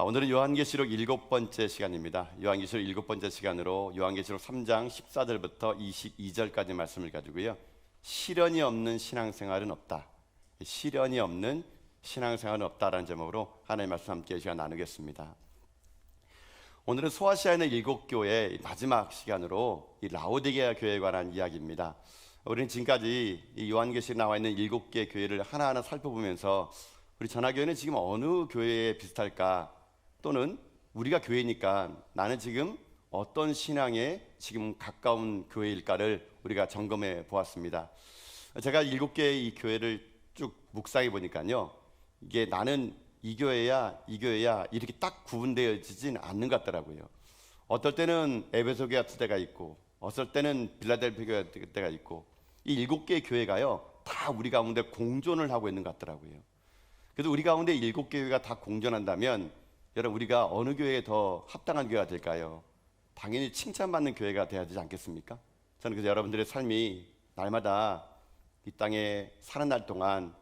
오늘은 요한계시록 7번째 시간입니다. 요한계시록 7번째 시간으로 요한계시록 3장 14절부터 22절까지 말씀을 가지고요, 시련이 없는 신앙생활은 없다, 시련이 없는 신앙생활은 없다라는 제목으로 하나님의 말씀 함께 시간 나누겠습니다. 오늘은 소아시아에 있는 7교회 마지막 시간으로 이 라오디게아 교회에 관한 이야기입니다. 우리는 지금까지 이 요한계시록에 나와 있는 7개의 교회를 하나하나 살펴보면서 우리 전화교회는 지금 어느 교회에 비슷할까, 또는 우리가 교회니까 나는 지금 어떤 신앙에 지금 가까운 교회일까를 우리가 점검해 보았습니다. 제가 7개의 이 교회를 쭉 묵상해 보니까요, 이게 나는 이 교회야 이 교회야 이렇게 딱 구분되어지진 않는 것 같더라고요. 어떨 때는 에베소 교회 같은 데가 있고, 어떨 때는 빌라델피아 교회 같은 데가 있고, 이 7개의 교회가요 다 우리 가운데 공존을 하고 있는 것 같더라고요. 그래서 우리 가운데 7교회가 다 공존한다면 여러분, 우리가 어느 교회에 더 합당한 교회가 될까요? 당연히 칭찬받는 교회가 돼야 되지 않겠습니까? 저는 그래서 여러분들의 삶이 날마다 이 땅에 사는 날 동안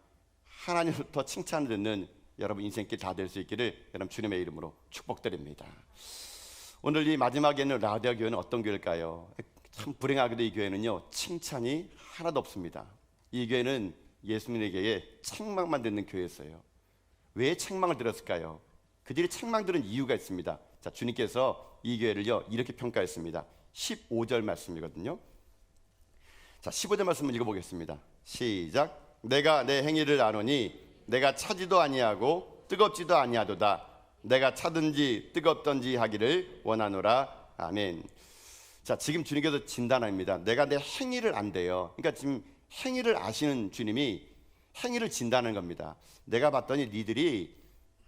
하나님으로부터 칭찬을 듣는 여러분 인생길 다 될 수 있기를 여러분 주님의 이름으로 축복드립니다. 오늘 이 마지막에는 라오디게아 교회는 어떤 교회일까요? 참 불행하게도 이 교회는요 칭찬이 하나도 없습니다. 이 교회는 예수님에게 책망만 듣는 교회였어요. 왜 책망을 들었을까요? 그들이 책망 들은 이유가 있습니다. 자, 주님께서 이 교회를요 이렇게 평가했습니다. 15절 말씀이거든요. 자, 15절 말씀을 읽어보겠습니다. 시작. 내가 내 행위를 아노니 내가 차지도 아니하고 뜨겁지도 아니하도다. 내가 차든지 뜨겁던지 하기를 원하노라. 아멘. 자, 지금 주님께서 진단합니다. 내가 내 행위를 안대요. 그러니까 지금 행위를 아시는 주님이 행위를 진단하는 겁니다. 내가 봤더니 니들이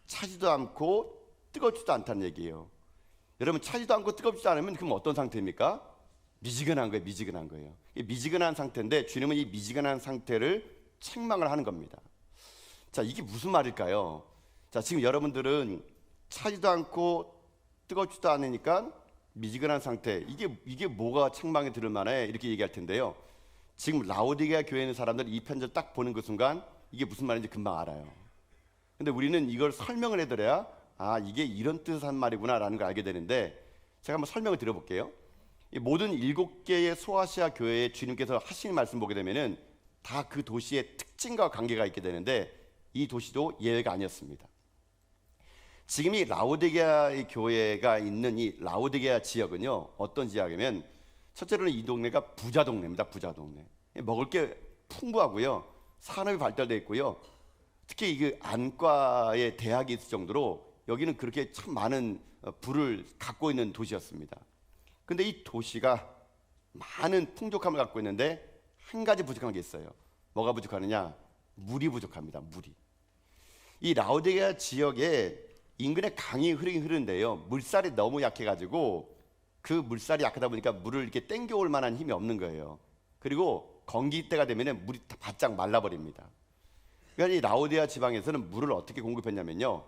차지도 않고 뜨겁지도 않다는 얘기예요. 여러분, 차지도 않고 뜨겁지도 않으면 그럼 어떤 상태입니까? 미지근한 거예요. 미지근한 거예요. 미지근한 상태인데 주님은 이 미지근한 상태를 책망을 하는 겁니다. 자, 이게 무슨 말일까요? 자, 지금 여러분들은 차지도 않고 뜨겁지도 않으니까 미지근한 상태, 이게 뭐가 책망에 들을 만해? 이렇게 얘기할 텐데요, 지금 라오디게아 교회에 있는 사람들이 이 편지를 딱 보는 그 순간 이게 무슨 말인지 금방 알아요. 근데 우리는 이걸 설명을 해드려야 이게 이런 뜻을 한 말이구나 라는 걸 알게 되는데, 제가 한번 설명을 드려볼게요. 이 모든 7개의 소아시아 교회에 주님께서 하시는 말씀 보게 되면은 다 그 도시의 특징과 관계가 있게 되는데, 이 도시도 예외가 아니었습니다. 지금 이 라오디게아 교회가 있는 이 라오디게아 지역은요 어떤 지역이면, 첫째로는 이 동네가 부자 동네입니다. 부자 동네. 먹을 게 풍부하고요, 산업이 발달되어 있고요, 특히 이 안과의 대학이 있을 정도로 여기는 그렇게 참 많은 부를 갖고 있는 도시였습니다. 근데 이 도시가 많은 풍족함을 갖고 있는데 한 가지 부족한 게 있어요. 뭐가 부족하느냐? 물이 부족합니다. 물이. 이 라오디게아 지역에 인근에 강이 흐르긴 흐르는데요, 물살이 너무 약해가지고 그 물살이 약하다 보니까 물을 이렇게 땡겨올 만한 힘이 없는 거예요. 그리고 건기 때가 되면 물이 다 바짝 말라버립니다. 그러니까 이 라오디게아 지방에서는 물을 어떻게 공급했냐면요,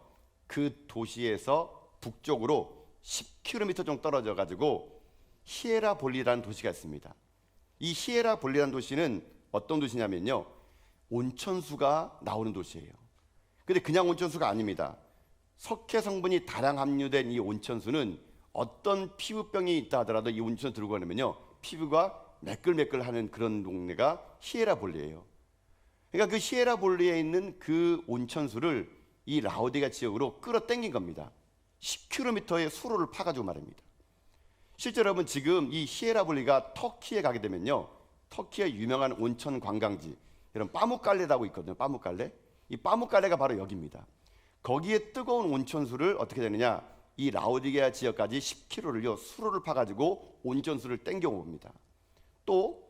그 도시에서 북쪽으로 10km 정도 떨어져 가지고 히에라볼리라는 도시가 있습니다. 이 히에라볼리라는 도시는 어떤 도시냐면요, 온천수가 나오는 도시예요. 근데 그냥 온천수가 아닙니다. 석회 성분이 다량 함유된 이 온천수는 어떤 피부병이 있다 하더라도 이 온천수 들고 가려면요 피부가 매끌매끌하는 그런 동네가 히에라볼리예요. 그러니까 그 히에라볼리에 있는 그 온천수를 이 라오디게아 지역으로 끌어당긴 겁니다. 10km의 수로를 파가지고 말입니다. 실제로 여러분, 지금 이 히에라볼리가 터키에 가게 되면요, 터키의 유명한 온천 관광지, 여러분 빠무칼레라고 있거든요. 빠무칼레. 이 빠무칼레가 바로 여기입니다. 거기에 뜨거운 온천수를 어떻게 되느냐, 이 라오디게아 지역까지 10km를요 수로를 파가지고 온천수를 땡겨 옵니다. 또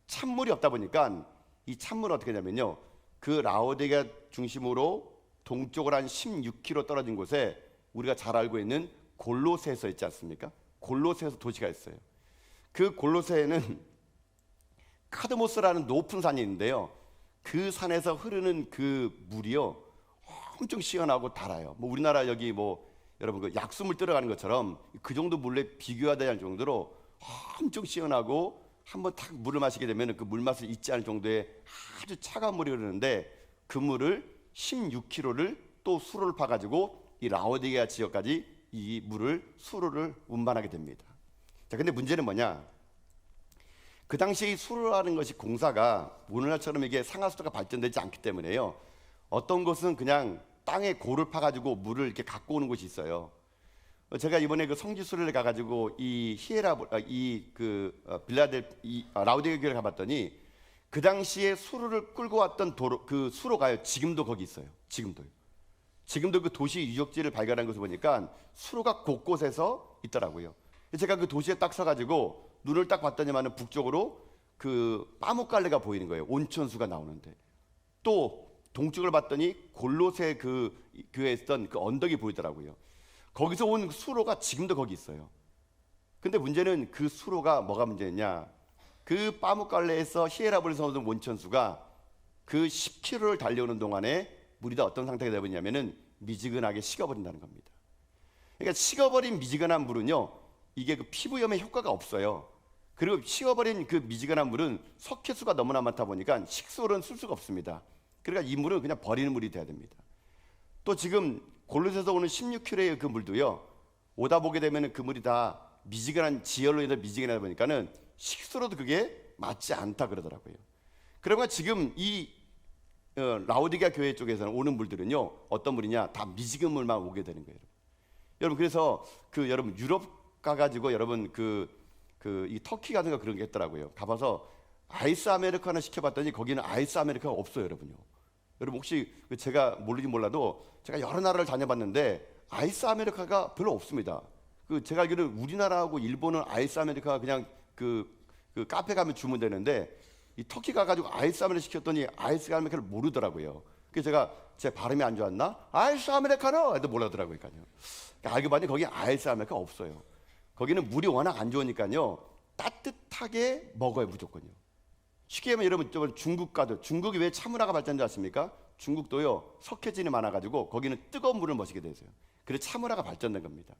찬물이 없다 보니까 이 찬물은 어떻게 되냐면요, 그 라오디게아 중심으로 동쪽으로 한 16km 떨어진 곳에 우리가 잘 알고 있는 골로새서 있지 않습니까? 골로새서 도시가 있어요. 그 골로새에는 카드모스라는 높은 산이 있는데요, 그 산에서 흐르는 그 물이요 엄청 시원하고 달아요. 뭐 우리나라 여기 뭐 여러분 그 약수물 들어가는 것처럼 그 정도 물에 비교하지 않을 정도로 엄청 시원하고, 한번 탁 물을 마시게 되면 그 물맛을 잊지 않을 정도의 아주 차가운 물이 흐르는데, 그 물을 16km를 또 수로를 파가지고 이 라오디게아 지역까지 이 수로를 운반하게 됩니다. 자, 근데 문제는 뭐냐? 그 당시에 이 수로라는 것이 공사가 오늘날처럼 이게 상하수도가 발전되지 않기 때문에요. 어떤 곳은 그냥 땅에 고를 파가지고 물을 이렇게 갖고 오는 곳이 있어요. 제가 이번에 그 성지순례를 가가지고 이 라오디게아 교회를 가봤더니 그 당시에 수로를 끌고 왔던 도로, 그 수로가요. 지금도 거기 있어요. 지금도 그 도시 유적지를 발견한 것을 보니까 수로가 곳곳에서 있더라고요. 제가 그 도시에 딱 서가지고 눈을 딱 봤더니만은 북쪽으로 그 빠뭇갈래가 보이는 거예요. 온천수가 나오는데, 또 동쪽을 봤더니 골로새 그 교회에 있던 그 언덕이 보이더라고요. 거기서 온 수로가 지금도 거기 있어요. 근데 문제는 그 수로가 뭐가 문제냐? 그 빠뭇갈래에서 히에라볼에서 오는 온천수가 그 10km를 달려오는 동안에 물이 다 어떤 상태가 되어버리냐면은 미지근하게 식어버린다는 겁니다. 그러니까 식어버린 미지근한 물은요, 이게 그 피부염에 효과가 없어요. 그리고 식어버린 그 미지근한 물은 석회수가 너무나 많다 보니까 식수로는 쓸 수가 없습니다. 그러니까 이 물은 그냥 버리는 물이 돼야 됩니다. 또 지금 골로새에서 오는 16km의 그 물도요, 오다 보게 되면 그 물이 다 미지근한 지열로 인해 미지근하다 보니까는 식수로도 그게 맞지 않다 그러더라고요. 그러면 지금 이 라오디게아 교회 쪽에서는 오는 물들은요, 어떤 물이냐? 다 미지근 물만 오게 되는 거예요. 여러분, 그래서 여러분 유럽 가가지고 여러분 이 터키 같은 거 그런 게 있더라고요. 가봐서 아이스 아메리카노 시켜봤더니 거기는 아이스 아메리카노가 없어요, 여러분요. 여러분 혹시 제가 모르긴 몰라도 제가 여러 나라를 다녀봤는데 아이스 아메리카노가 별로 없습니다. 제가 알기로는 우리나라하고 일본은 아이스 아메리카노 그냥 그 카페 가면 주면 되는데, 이 터키 가가지고 아이스 아메리카노 시켰더니 아이스 아메리카노를 모르더라고요. 그래서 제가 제 발음이 안 좋았나? 아이스 아메리카노! 해도 몰라더라고요. 알고 봤더니 거기 아이스 아메리카노 없어요. 거기는 물이 워낙 안 좋으니까요, 따뜻하게 먹어요, 무조건요. 쉽게 하면 여러분 중국 가도, 중국이 왜 차문화가 발전되지 않습니까? 중국도요, 석회진이 많아가지고 거기는 뜨거운 물을 마시게 되세요. 그래서 차문화가 발전된 겁니다.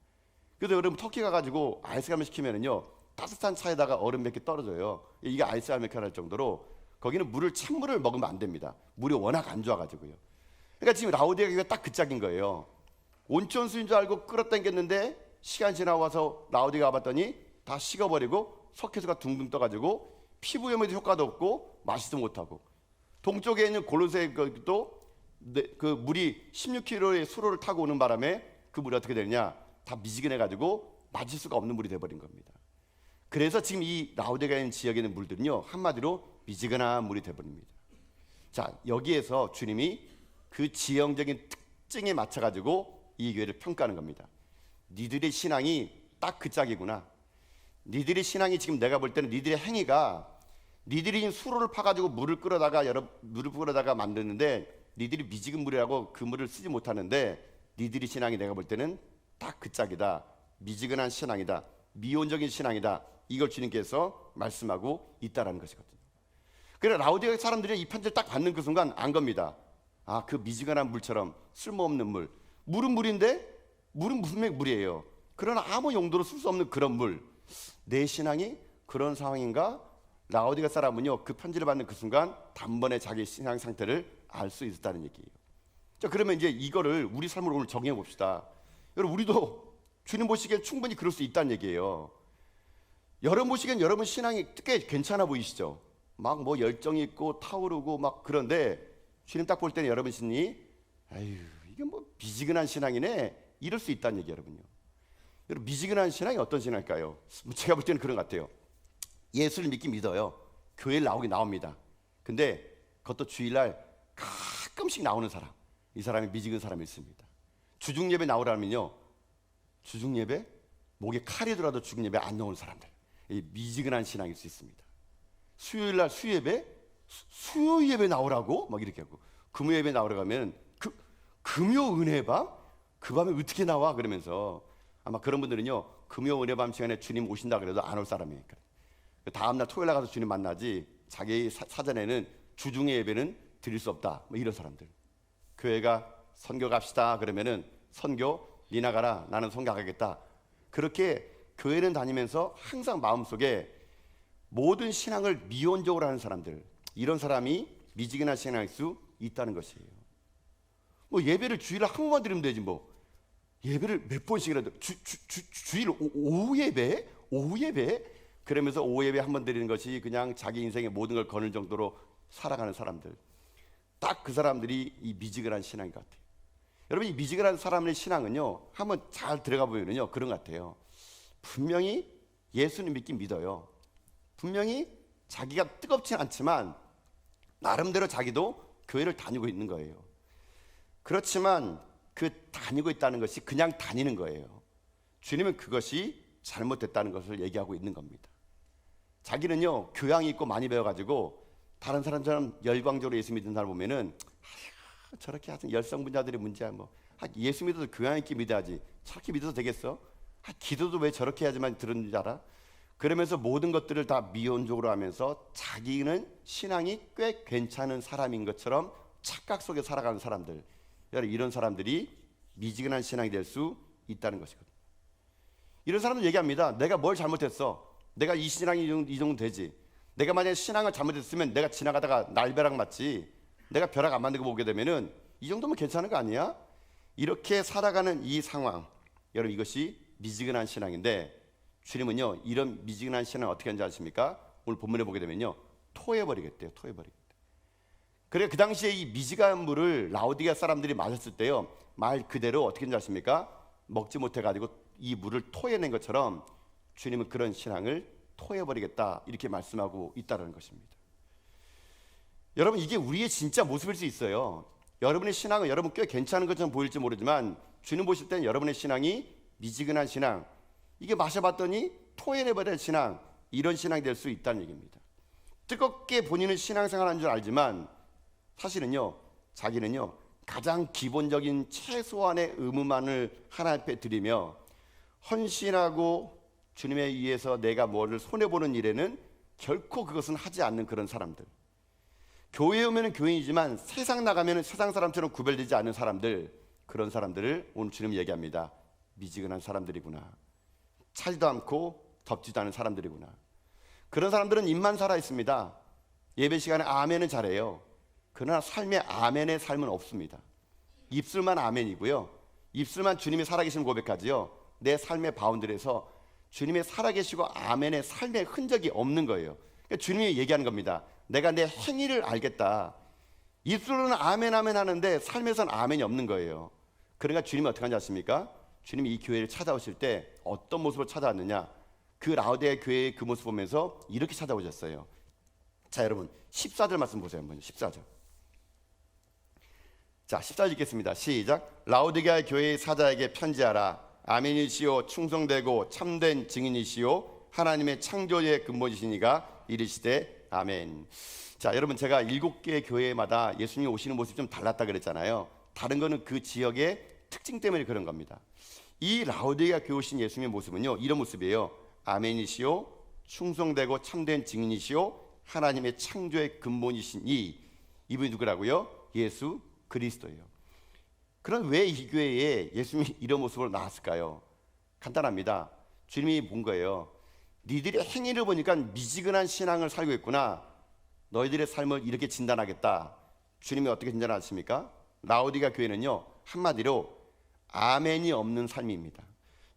그래서 여러분 터키 가가지고 아이스아메리카노 시키면은요, 따뜻한 차에다가 얼음 몇 개 떨어져요. 이게 아이스 아메리카노 할 정도로 거기는 찬물을 먹으면 안 됩니다. 물이 워낙 안 좋아가지고요. 그러니까 지금 라오디게아가 딱 그 짝인 거예요. 온천수인 줄 알고 끌어당겼는데 시간 지나와서 라오디게아 가봤더니 다 식어버리고 석회수가 둥둥 떠가지고 피부염에도 효과도 없고 마시도 못하고, 동쪽에 있는 골로새도 그 물이 16km의 수로를 타고 오는 바람에 그 물이 어떻게 되느냐? 다 미지근해가지고 마실 수가 없는 물이 돼버린 겁니다. 그래서 지금 이 라오디게아 있는 지역에 있는 물들은요, 한마디로 미지근한 물이 돼버립니다. 자, 여기에서 주님이 그 지형적인 특징에 맞춰가지고 이 교회를 평가하는 겁니다. 니들의 신앙이 딱 그 짝이구나. 니들의 신앙이 지금 내가 볼 때는 니들의 행위가, 니들이 수로를 파가지고 물을 끌어다가 만드는데 니들이 미지근 물이라고 그 물을 쓰지 못하는데, 니들의 신앙이 내가 볼 때는 딱 그 짝이다. 미지근한 신앙이다. 미온적인 신앙이다. 이걸 주님께서 말씀하고 있다라는 것이거든요. 그래서 라오디게아 사람들이 이 편지를 딱 받는 그 순간 안 겁니다. 아, 그 미지근한 물처럼 쓸모없는 물. 물은 물인데 물은 분명히 물이에요. 그러나 아무 용도로 쓸 수 없는 그런 물. 내 신앙이 그런 상황인가? 라오디게아 사람은요, 그 편지를 받는 그 순간 단번에 자기 신앙 상태를 알 수 있었다는 얘기예요. 자, 그러면 이제 이거를 우리 삶으로 오늘 정해 봅시다. 여러분, 우리도 주님 보시기엔 충분히 그럴 수 있다는 얘기예요. 여러분 보시기엔 여러분 신앙이 꽤 괜찮아 보이시죠? 막 뭐 열정이 있고 타오르고 막 그런데 주님 딱 볼 때는 여러분 신이, 아유, 이게 뭐 미지근한 신앙이네, 이럴 수 있다는 얘기. 여러분요, 여러분 미지근한 신앙이 어떤 신앙일까요? 제가 볼 때는 그런 것 같아요. 예수를 믿어요. 교회에 나옵니다. 근데 그것도 주일날 가끔씩 나오는 사람, 이 사람이 미지근 사람이 있습니다. 주중예배 나오라면요, 주중예배 목에 칼이 들어도 주중예배 안 나오는 사람들, 이 미지근한 신앙일 수 있습니다. 수요일날 수요예배 나오라고 막 이렇게 하고, 금요예배 나오라고 하면 금요 은혜밤? 그 밤에 어떻게 나와? 그러면서 아마 그런 분들은요, 금요 은혜밤 시간에 주님 오신다 그래도 안 올 사람이니까 다음날 토요일날 가서 주님 만나지, 자기 사전에는 주중의 예배는 드릴 수 없다, 뭐 이런 사람들. 교회가 선교 갑시다 그러면은 선교 니 나가라, 나는 선교 가겠다. 그렇게 교회는 다니면서 항상 마음속에 모든 신앙을 미온적으로 하는 사람들, 이런 사람이 미지근한 신앙일 수 있다는 것이에요. 뭐 예배를 주일에 한 번만 드리면 되지 뭐. 예배를 몇 번씩이라도 주일 오후 예배? 오후 예배? 그러면서 오후 예배 한 번 드리는 것이 그냥 자기 인생의 모든 걸 거는 정도로 살아가는 사람들, 딱 그 사람들이 이 미지근한 신앙인 것 같아요. 여러분, 이 미지근한 사람의 신앙은요, 한번 잘 들어가 보면요 그런 것 같아요. 분명히 예수님 믿긴 믿어요. 분명히 자기가 뜨겁진 않지만 나름대로 자기도 교회를 다니고 있는 거예요. 그렇지만 그 다니고 있다는 것이 그냥 다니는 거예요. 주님은 그것이 잘못됐다는 것을 얘기하고 있는 겁니다. 자기는요 교양이 있고 많이 배워가지고 다른 사람처럼 열광적으로 예수 믿는 사람 보면은 저렇게 하여튼 열성분자들의 문제야 뭐. 예수 믿어도 교양 있게 믿어야지. 저렇게 믿어도 되겠어? 기도도 왜 저렇게 해야지만 들은 줄 알아? 그러면서 모든 것들을 다 미온적으로 하면서 자기는 신앙이 꽤 괜찮은 사람인 것처럼 착각 속에 살아가는 사람들, 여러분 이런 사람들이 미지근한 신앙이 될 수 있다는 것이거든요. 이런 사람들 얘기합니다. 내가 뭘 잘못했어? 내가 이 신앙이 이 정도 되지. 내가 만약에 신앙을 잘못했으면 내가 지나가다가 날벼락 맞지. 내가 벼락 안 맞는 거 보게 되면은 이 정도면 괜찮은 거 아니야? 이렇게 살아가는 이 상황, 여러분 이것이 미지근한 신앙인데 주님은요 이런 미지근한 신앙을 어떻게 하는지 아십니까? 오늘 본문에 보게 되면요 토해버리겠대요. 토해버리겠대요. 그래 그 당시에 이 미지근한 물을 라오디게아 사람들이 마셨을 때요 말 그대로 어떻게 했는지 아십니까? 먹지 못해가지고 이 물을 토해낸 것처럼 주님은 그런 신앙을 토해버리겠다 이렇게 말씀하고 있다는 것입니다. 여러분 이게 우리의 진짜 모습일 수 있어요. 여러분의 신앙은 여러분 꽤 괜찮은 것처럼 보일지 모르지만 주님 보실 때는 여러분의 신앙이 미지근한 신앙, 이게 마셔봤더니 토해내버릴 신앙, 이런 신앙이 될 수 있다는 얘기입니다. 뜨겁게 본인은 신앙생활하는 줄 알지만 사실은요 자기는요 가장 기본적인 최소한의 의무만을 하나님 앞에 드리며 헌신하고 주님에 의해서 내가 뭐를 손해보는 일에는 결코 그것은 하지 않는 그런 사람들, 교회에 오면 교인이지만 세상 나가면 세상 사람처럼 구별되지 않는 사람들, 그런 사람들을 오늘 주님 얘기합니다. 미지근한 사람들이구나. 차지도 않고 덥지도 않은 사람들이구나. 그런 사람들은 입만 살아 있습니다. 예배 시간에 아멘은 잘해요. 그러나 삶에 아멘의 삶은 없습니다. 입술만 아멘이고요, 입술만 주님이 살아계신 고백하지요, 내 삶의 바운드리에서 주님의 살아계시고 아멘의 삶의 흔적이 없는 거예요. 그러니까 주님이 얘기하는 겁니다. 내가 내 행위를 알겠다. 입술로는 아멘 아멘 하는데 삶에서는 아멘이 없는 거예요. 그러니까 주님이 어떻게 하는지 아십니까? 주님이 이 교회를 찾아오실 때 어떤 모습으로 찾아왔느냐, 그 라오디게아 교회의 그 모습 보면서 이렇게 찾아오셨어요. 자 여러분 14절 말씀 보세요. 한번 14절. 자 14절 읽겠습니다. 시작. 라오디게아 교회의 사자에게 편지하라. 아멘이시오 충성되고 참된 증인이시오 하나님의 창조의 근본이시니가 이르시되 아멘. 자 여러분 제가 7개의 교회마다 예수님이 오시는 모습이 좀 달랐다 그랬잖아요. 다른 거는 그 지역의 특징 때문에 그런 겁니다. 이 라오디게아 교회 오신 예수님의 모습은요 이런 모습이에요. 아멘이시오 충성되고 참된 증인이시오 하나님의 창조의 근본이신 이분이 누구라고요? 예수 그리스도예요. 그럼 왜 이 교회에 예수님이 이런 모습으로 나왔을까요? 간단합니다. 주님이 본 거예요. 니들의 행위를 보니까 미지근한 신앙을 살고 있구나. 너희들의 삶을 이렇게 진단하겠다. 주님이 어떻게 진단하십니까? 라오디게아 교회는요 한마디로 아멘이 없는 삶입니다.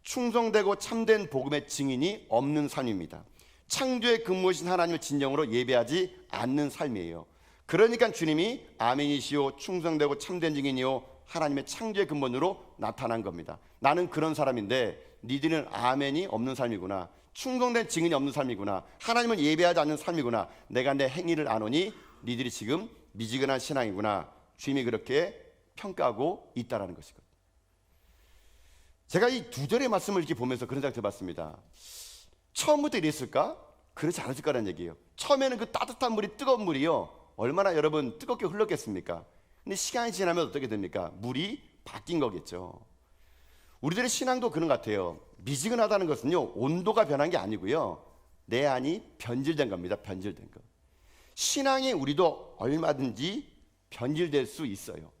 충성되고 참된 복음의 증인이 없는 삶입니다. 창조의 근본이신 하나님을 진정으로 예배하지 않는 삶이에요. 그러니까 주님이 아멘이시오 충성되고 참된 증인이요 하나님의 창조의 근본으로 나타난 겁니다. 나는 그런 사람인데 니들은 아멘이 없는 삶이구나. 충성된 증인이 없는 삶이구나. 하나님을 예배하지 않는 삶이구나. 내가 내 행위를 아노니 니들이 지금 미지근한 신앙이구나. 주님이 그렇게 평가하고 있다는 것이거든요. 제가 이 2절의 말씀을 이렇게 보면서 그런 생각 해봤습니다. 처음부터 이랬을까? 그렇지 않았을 거라는 얘기예요. 처음에는 그 따뜻한 물이 뜨거운 물이요 얼마나 여러분 뜨겁게 흘렀겠습니까? 근데 시간이 지나면 어떻게 됩니까? 물이 바뀐 거겠죠. 우리들의 신앙도 그런 것 같아요. 미지근하다는 것은요 온도가 변한 게 아니고요 내 안이 변질된 겁니다. 변질된 거. 신앙이 우리도 얼마든지 변질될 수 있어요.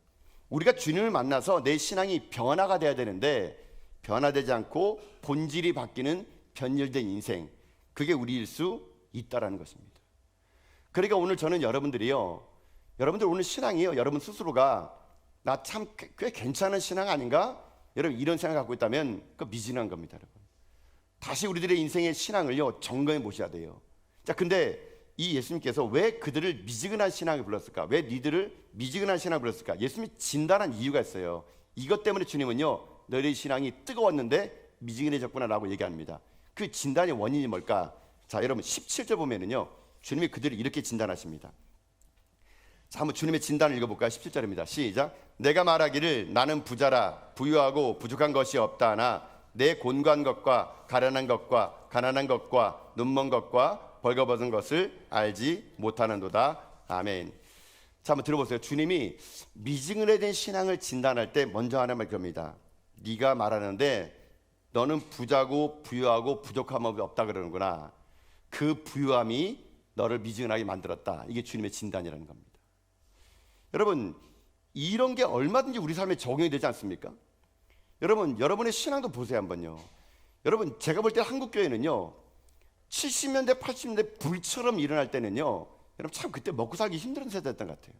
우리가 주님을 만나서 내 신앙이 변화가 돼야 되는데 변화되지 않고 본질이 바뀌는 변질된 인생, 그게 우리일 수 있다는 것입니다. 그러니까 오늘 저는 여러분들이요, 여러분들 오늘 신앙이요 여러분 스스로가 나 참 꽤 괜찮은 신앙 아닌가? 여러분 이런 생각 갖고 있다면 그 미진한 겁니다, 여러분. 다시 우리들의 인생의 신앙을요 점검해 보셔야 돼요. 자, 근데 이 예수님께서 왜 그들을 미지근한 신앙을 불렀을까? 왜 니들을 미지근한 신앙을 불렀을까? 예수님이 진단한 이유가 있어요. 이것 때문에 주님은요 너희 신앙이 뜨거웠는데 미지근해졌구나라고 얘기합니다. 그 진단의 원인이 뭘까? 자, 여러분 17절 보면은요 주님이 그들을 이렇게 진단하십니다. 자, 한번 주님의 진단을 읽어볼까요? 17절입니다. 시작. 내가 말하기를 나는 부자라 부유하고 부족한 것이 없다 하나 내 곤고한 것과 가련한 것과 가난한 것과 눈먼 것과 벌거벗은 것을 알지 못하는도다. 아멘. 자, 한번 들어보세요. 주님이 미지근해진 신앙을 진단할 때 먼저 하는 말 그럽니다. 네가 말하는데 너는 부자고 부유하고 부족함이 없다 그러는구나. 그 부유함이 너를 미지근하게 만들었다. 이게 주님의 진단이라는 겁니다. 여러분 이런 게 얼마든지 우리 삶에 적용이 되지 않습니까? 여러분 여러분의 신앙도 보세요 한번요. 여러분 제가 볼 때 한국 교회는요 70년대 80년대 불처럼 일어날 때는요 여러분 참 그때 먹고 살기 힘든 세대였던 것 같아요.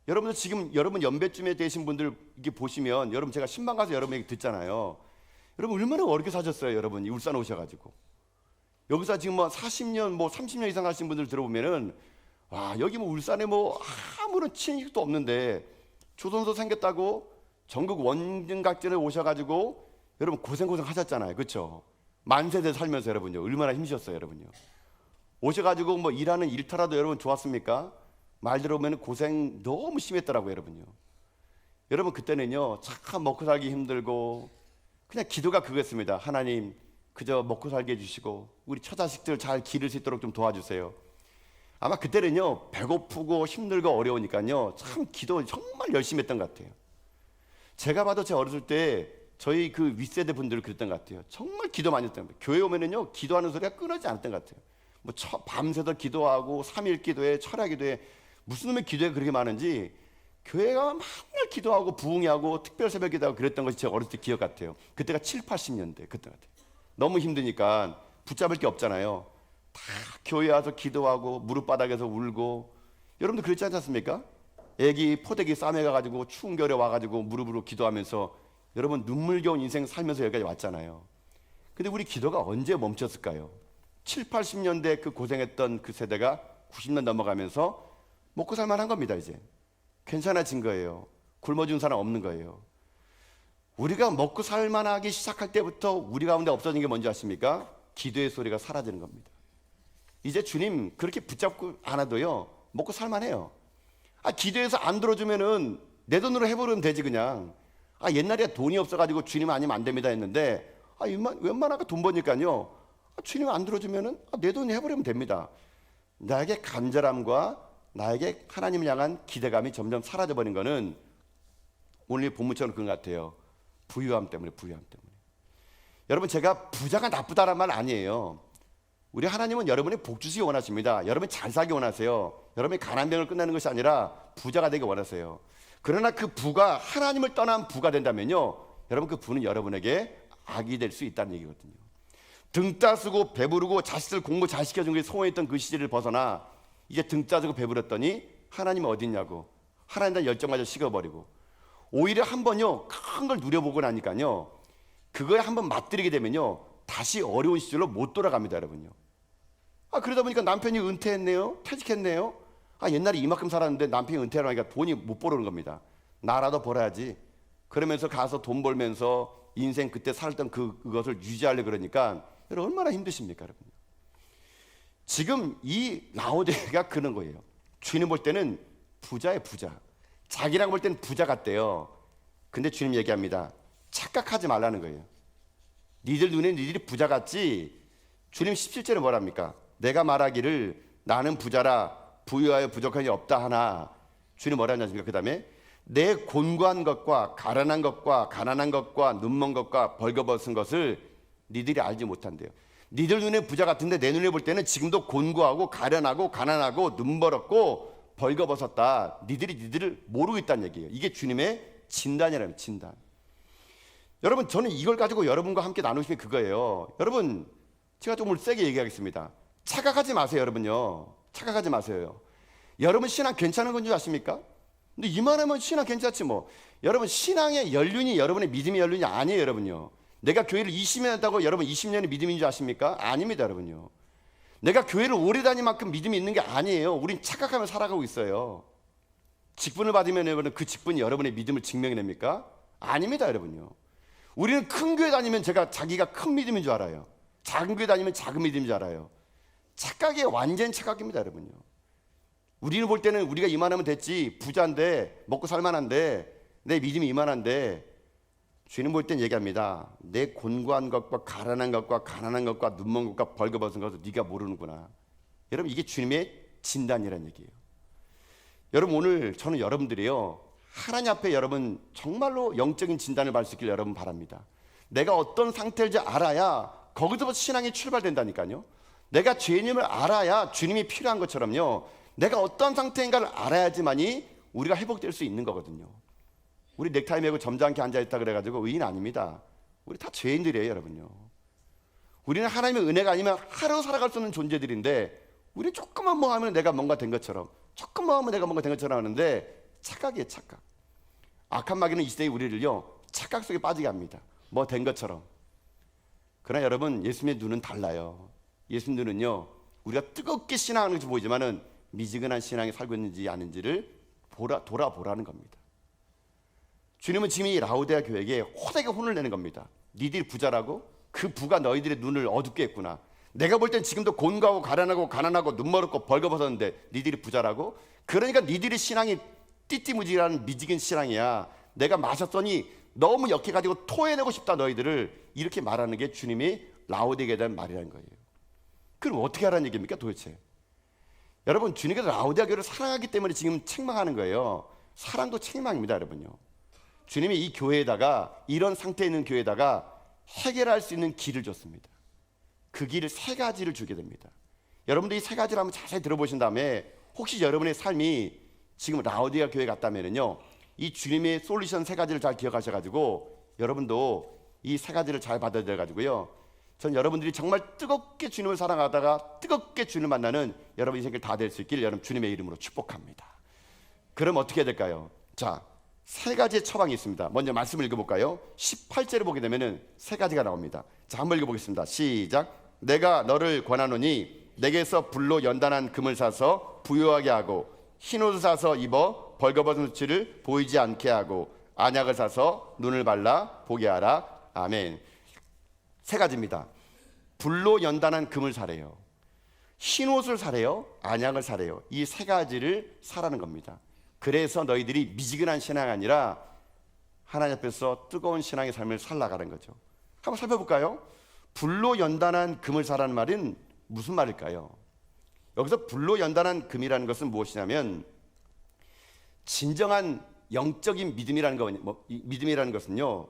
여러분들 지금 여러분 연배쯤에 되신 분들 이렇게 보시면 여러분 제가 신방 가서 여러분 얘기 듣잖아요. 여러분 얼마나 어렵게 사셨어요. 여러분이 울산 오셔가지고 여기서 지금 뭐 40년 뭐 30년 이상 하신 분들 들어보면은 와 여기 뭐 울산에 뭐 아무런 친익도 없는데 조선소 생겼다고 전국 원정각지에 오셔가지고 여러분 고생 하셨잖아요. 그렇죠? 만세대 살면서 여러분요 얼마나 힘드셨어요. 여러분요 오셔가지고 뭐 일하는 일터라도 여러분 좋았습니까? 말 들어보면 고생 너무 심했더라고요. 여러분요 여러분 그때는요 참 먹고 살기 힘들고 그냥 기도가 그거였습니다. 하나님 그저 먹고 살게 해주시고 우리 처자식들 잘 기를 수 있도록 좀 도와주세요. 아마 그때는요 배고프고 힘들고 어려우니까요 참 기도 정말 열심히 했던 것 같아요. 제가 봐도 제 어렸을 때 저희 그 윗세대 분들 그랬던 것 같아요. 정말 기도 많이 했던 것 같아요. 교회 오면은요 기도하는 소리가 끊어지지 않았던 것 같아요. 뭐 밤새도 기도하고 3일 기도회 철야 기도회 무슨 놈의 기도회가 그렇게 많은지 교회가 맨날 기도하고 부흥회하고 특별 새벽 기도하고 그랬던 것이 제 어렸을 때 기억 같아요. 그때가 7, 80년대 그때 같아요. 너무 힘드니까 붙잡을 게 없잖아요. 다 교회 와서 기도하고 무릎바닥에서 울고 여러분들 그랬지 않습니까? 애기 포대기 싸매 가가지고 추운 겨울에 와가지고 무릎으로 기도하면서 여러분 눈물겨운 인생 살면서 여기까지 왔잖아요. 근데 우리 기도가 언제 멈췄을까요? 7, 80년대 그 고생했던 그 세대가 90년 넘어가면서 먹고 살만한 겁니다. 이제 괜찮아진 거예요. 굶어준 사람 없는 거예요. 우리가 먹고 살만하기 시작할 때부터 우리 가운데 없어진 게 뭔지 아십니까? 기도의 소리가 사라지는 겁니다. 이제 주님 그렇게 붙잡고 안아도요 먹고 살만해요. 기도해서 안 들어주면은 내 돈으로 해버리면 되지 그냥. 옛날에 돈이 없어가지고 주님 아니면 안 됩니다 했는데 웬만하면 돈 버니까요 주님 안 들어주면은 내 돈이 해버리면 됩니다. 나에게 간절함과 나에게 하나님을 향한 기대감이 점점 사라져버린 거는 오늘 본문처럼 그런 것 같아요. 부유함 때문에. 여러분 제가 부자가 나쁘다는 말 아니에요. 우리 하나님은 여러분이 복 주시기 원하십니다. 여러분이 잘 살기 원하세요. 여러분이 가난병을 끝내는 것이 아니라 부자가 되기 원하세요. 그러나 그 부가 하나님을 떠난 부가 된다면요 여러분 그 부는 여러분에게 악이 될 수 있다는 얘기거든요. 등 따쓰고 배부르고 자식들 공부 잘 시켜준 게 소원했던 그 시절을 벗어나 이제 등 따쓰고 배부렸더니 하나님은 어디 있냐고 하나님에 대한 열정마저 식어버리고 오히려 한 번요 큰 걸 누려보고 나니까요 그거에 한번 맛들이게 되면요 다시 어려운 시절로 못 돌아갑니다. 여러분요 그러다 보니까 남편이 은퇴했네요. 퇴직했네요. 옛날에 이만큼 살았는데 남편이 은퇴를 하니까 돈이 못 벌어오는 겁니다. 나라도 벌어야지. 그러면서 가서 돈 벌면서 인생 그때 살던 그것을 유지하려고 그러니까 여러분 얼마나 힘드십니까? 여러분 지금 이 라오디게가 그런 거예요. 주님 볼 때는 부자예요. 부자. 자기라고 볼 때는 부자 같대요. 근데 주님 얘기합니다. 착각하지 말라는 거예요. 니들 눈에 니들이 부자 같지. 주님 17절에 뭐랍니까? 내가 말하기를 나는 부자라 부유하여 부족한 게 없다 하나 주님 뭐라 하냐십니까? 그 다음에 내 곤고한 것과 가난한 것과 눈먼 것과 벌거벗은 것을 니들이 알지 못한대요. 니들 눈에 부자 같은데 내 눈에 볼 때는 지금도 곤고하고 가련하고 가난하고 눈멀었고 벌거벗었다. 니들을 모르고 있다는 얘기예요. 이게 주님의 진단이라면 진단. 여러분 저는 이걸 가지고 여러분과 함께 나누시는 게 그거예요. 여러분 제가 좀 오늘 세게 얘기하겠습니다. 착각하지 마세요. 여러분요 착각하지 마세요. 여러분 신앙 괜찮은 건지 아십니까? 근데 이만하면 신앙 괜찮지 뭐. 여러분, 신앙의 연륜이 여러분의 믿음의 연륜이 아니에요, 여러분요. 내가 교회를 20년 했다고 여러분 20년의 믿음인 줄 아십니까? 아닙니다, 여러분요. 내가 교회를 오래 다닌 만큼 믿음이 있는 게 아니에요. 우린 착각하며 살아가고 있어요. 직분을 받으면 여러분 그 직분이 여러분의 믿음을 증명해냅니까? 아닙니다, 여러분요. 우리는 큰 교회 다니면 자기가 큰 믿음인 줄 알아요. 작은 교회 다니면 작은 믿음인 줄 알아요. 착각이 완전 착각입니다, 여러분요. 우리는 볼 때는 우리가 이만하면 됐지, 부자인데 먹고 살만한데 내 믿음이 이만한데, 주님 볼 땐 얘기합니다. 내 곤고한 것과 가난한 것과 가난한 것과 눈먼 것과 벌거벗은 것을 네가 모르는구나. 여러분, 이게 주님의 진단이라는 얘기예요. 여러분, 오늘 저는 여러분들이요, 하나님 앞에 여러분 정말로 영적인 진단을 받을 수 있길 여러분 바랍니다. 내가 어떤 상태인지 알아야 거기서부터 신앙이 출발된다니까요. 내가 죄인임을 알아야 주님이 필요한 것처럼요, 내가 어떤 상태인가를 알아야지만이 우리가 회복될 수 있는 거거든요. 우리 넥타이 메고 점잖게 앉아있다 그래가지고 의인 아닙니다. 우리 다 죄인들이에요, 여러분요. 우리는 하나님의 은혜가 아니면 하루 살아갈 수 없는 존재들인데, 우리 조금만 뭐 하면 내가 뭔가 된 것처럼, 조금만 하면 내가 뭔가 된 것처럼 하는데 착각이에요, 착각. 악한 마귀는 이 시대에 우리를요 착각 속에 빠지게 합니다. 뭐 된 것처럼. 그러나 여러분, 예수님의 눈은 달라요. 예수님 눈은요, 우리가 뜨겁게 신앙하는 것이 보이지만은 미지근한 신앙에 살고 있는지 아닌지를 돌아보라는 겁니다. 주님은 지금 이 라오디아 교회에게 호되게 혼을 내는 겁니다. 니들이 부자라고? 그 부가 너희들의 눈을 어둡게 했구나. 내가 볼 땐 지금도 곤고하고 가난하고 눈멀었고 벌거벗었는데 니들이 부자라고? 그러니까 니들의 신앙이 띠띠무지라는 미지근 신앙이야. 내가 마셨더니 너무 역해가지고 토해내고 싶다 너희들을, 이렇게 말하는 게 주님이 라오디아에 대한 말이라는 거예요. 그럼 어떻게 하라는 얘기입니까 도대체? 여러분, 주님께서 라오디아 교회를 사랑하기 때문에 지금 책망하는 거예요. 사랑도 책망입니다, 여러분요. 주님이 이 교회에다가, 이런 상태에 있는 교회에다가 해결할 수 있는 길을 줬습니다. 그 길을 세 가지를 주게 됩니다. 여러분들이 세 가지를 한번 자세히 들어보신 다음에 혹시 여러분의 삶이 지금 라오디아 교회 같다면요, 이 주님의 솔루션 세 가지를 잘 기억하셔가지고 여러분도 이 세 가지를 잘 받아들여가지고요, 전 여러분들이 정말 뜨겁게 주님을 사랑하다가 뜨겁게 주님을 만나는 여러분 인생을 다 될 수 있기를 여러분 주님의 이름으로 축복합니다. 그럼 어떻게 해야 될까요? 자, 세 가지의 처방이 있습니다. 먼저 말씀을 읽어볼까요? 18절을 보게 되면 세 가지가 나옵니다. 자, 한번 읽어보겠습니다. 시작. 내가 너를 권하노니 내게서 불로 연단한 금을 사서 부유하게 하고, 흰옷을 사서 입어 벌거벗은 수치를 보이지 않게 하고, 안약을 사서 눈을 발라 보게 하라. 아멘. 세 가지입니다. 불로 연단한 금을 사래요, 흰옷을 사래요, 안약을 사래요. 이 세 가지를 사라는 겁니다. 그래서 너희들이 미지근한 신앙이 아니라 하나님 앞에서 뜨거운 신앙의 삶을 살아가는 거죠. 한번 살펴볼까요? 불로 연단한 금을 사라는 말은 무슨 말일까요? 여기서 불로 연단한 금이라는 것은 무엇이냐면, 진정한 영적인 믿음이라는 것은요,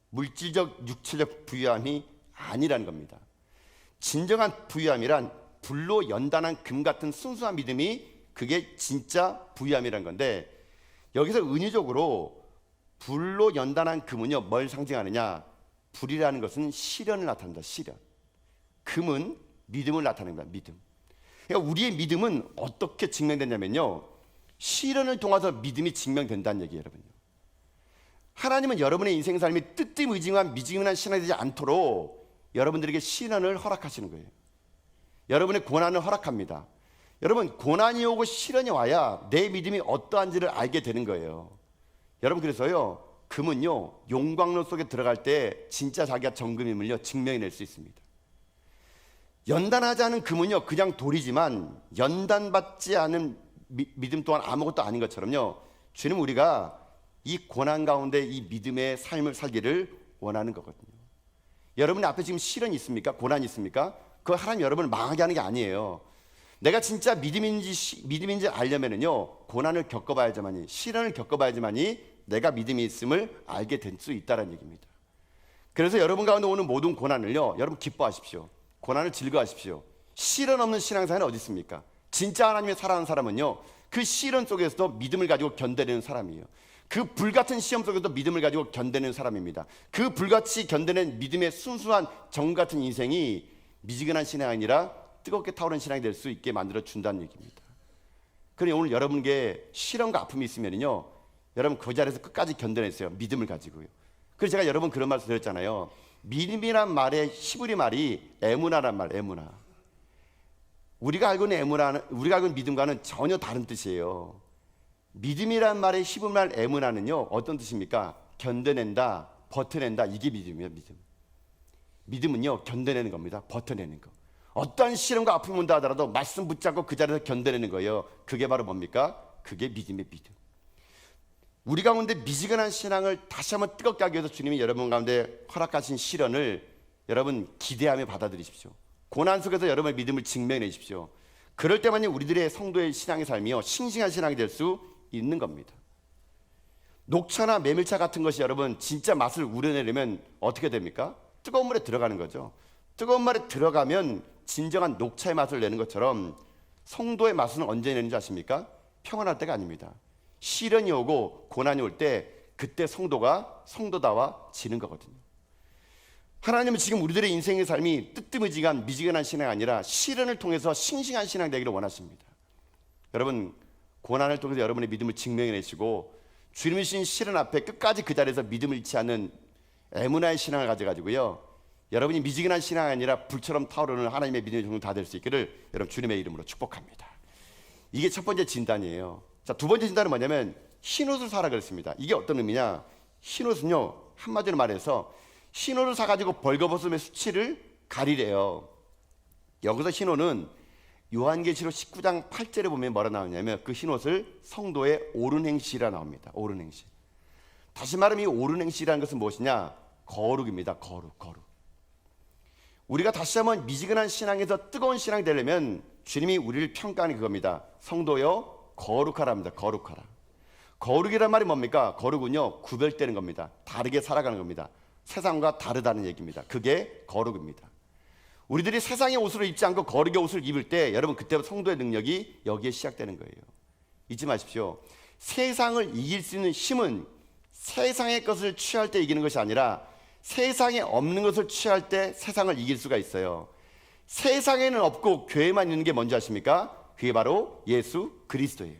물질적 육체적 부유함이 아니라는 겁니다. 진정한 부유함이란 불로 연단한 금 같은 순수한 믿음이, 그게 진짜 부유함이라는 건데, 여기서 은유적으로 불로 연단한 금은요 뭘 상징하느냐? 불이라는 것은 시련을 나타낸다. 시련. 금은 믿음을 나타냅니다. 믿음. 그러니까 우리의 믿음은 어떻게 증명되냐면요, 시련을 통해서 믿음이 증명된다는 얘기예요, 여러분요. 하나님은 여러분의 인생 삶이 뜨뜻미지근한 미지근한 신앙이 되지 않도록 여러분들에게 시련을 허락하시는 거예요. 여러분의 고난을 허락합니다. 여러분, 고난이 오고 시련이 와야 내 믿음이 어떠한지를 알게 되는 거예요. 여러분, 그래서요, 금은요 용광로 속에 들어갈 때 진짜 자기가 정금임을요 증명해낼 수 있습니다. 연단하지 않은 금은요 그냥 돌이지만, 연단받지 않은 믿음 또한 아무것도 아닌 것처럼요, 주님 우리가 이 고난 가운데 이 믿음의 삶을 살기를 원하는 거거든요. 여러분 앞에 지금 시련이 있습니까? 고난이 있습니까? 그거 하나님 여러분을 망하게 하는 게 아니에요. 내가 진짜 믿음인지 알려면은요 고난을 겪어봐야지만이, 시련을 겪어봐야지만이 내가 믿음이 있음을 알게 될 수 있다는 얘기입니다. 그래서 여러분 가운데 오는 모든 고난을요 여러분 기뻐하십시오. 고난을 즐거워하십시오. 시련 없는 신앙생활은 어디 있습니까? 진짜 하나님의 사랑하는 사람은요 그 시련 속에서도 믿음을 가지고 견뎌내는 사람이에요. 그 불같은 시험 속에서도 믿음을 가지고 견뎌내는 사람입니다. 그 불같이 견뎌낸 믿음의 순수한 정 같은 인생이 미지근한 신앙이 아니라 뜨겁게 타오르는 신앙이 될 수 있게 만들어 준다는 얘기입니다. 그러니 오늘 여러분께 시련과 아픔이 있으면요, 여러분 그 자리에서 끝까지 견뎌냈어요. 믿음을 가지고요. 그래서 제가 여러분 그런 말씀 드렸잖아요. 믿음이란 말의 히브리 말이 에무나란 말, 에무나. 우리가 알고 있는 믿음과는 전혀 다른 뜻이에요. 믿음이란 말의 히브리 말 에무나는요, 어떤 뜻입니까? 견뎌낸다, 버텨낸다. 이게 믿음이에요. 믿음은요, 견뎌내는 겁니다. 버텨내는 거. 어떠한 시련과 아픔이 온다 하더라도 말씀 붙잡고 그 자리에서 견뎌내는 거예요. 그게 바로 뭡니까? 그게 믿음의 믿음. 우리 가운데 미지근한 신앙을 다시 한번 뜨겁게 하기 위해서 주님이 여러분 가운데 허락하신 시련을 여러분 기대하며 받아들이십시오. 고난 속에서 여러분의 믿음을 증명해내십시오. 그럴 때만이 우리들의 성도의 신앙의 삶이요, 싱싱한 신앙이 될 수 있는 겁니다. 녹차나 메밀차 같은 것이 여러분 진짜 맛을 우려내려면 어떻게 됩니까? 뜨거운 물에 들어가는 거죠. 뜨거운 물에 들어가면 진정한 녹차의 맛을 내는 것처럼 성도의 맛은 언제 내는 줄 아십니까? 평안할 때가 아닙니다. 시련이 오고 고난이 올 때 그때 성도가 성도다워지는 거거든요. 하나님은 지금 우리들의 인생의 삶이 뜨뜻미지근한 미지근한 신앙이 아니라 시련을 통해서 싱싱한 신앙 되기를 원하십니다. 여러분, 고난을 통해서 여러분의 믿음을 증명해내시고 주님이 주신 시련 앞에 끝까지 그 자리에서 믿음을 잃지 않는 에무나의 신앙을 가져가지고요, 여러분이 미지근한 신앙이 아니라 불처럼 타오르는 하나님의 믿음의 종류 다 될 수 있기를 여러분 주님의 이름으로 축복합니다. 이게 첫 번째 진단이에요. 자, 두 번째 진단은 뭐냐면 흰옷을 사라 그랬습니다. 이게 어떤 의미냐? 흰옷은요, 한마디로 말해서 흰옷을 사가지고 벌거벗음의 수치를 가리래요. 여기서 흰옷은 요한계시록 19장 8절에 보면 뭐라 나오냐면 그 흰옷을 성도의 옳은 행실이라 나옵니다. 옳은 행실. 다시 말하면 이 옳은 행실이라는 것은 무엇이냐? 거룩입니다. 거룩. 우리가 다시 한번 미지근한 신앙에서 뜨거운 신앙이 되려면 주님이 우리를 평가하는 그겁니다. 성도여 거룩하랍니다. 거룩하라. 거룩이란 말이 뭡니까? 거룩은요, 구별되는 겁니다. 다르게 살아가는 겁니다. 세상과 다르다는 얘기입니다. 그게 거룩입니다. 우리들이 세상의 옷을 입지 않고 거룩의 옷을 입을 때 여러분 그때부터 성도의 능력이 여기에 시작되는 거예요. 잊지 마십시오. 세상을 이길 수 있는 힘은 세상의 것을 취할 때 이기는 것이 아니라 세상에 없는 것을 취할 때 세상을 이길 수가 있어요. 세상에는 없고 교회만 있는 게 뭔지 아십니까? 그게 바로 예수 그리스도예요.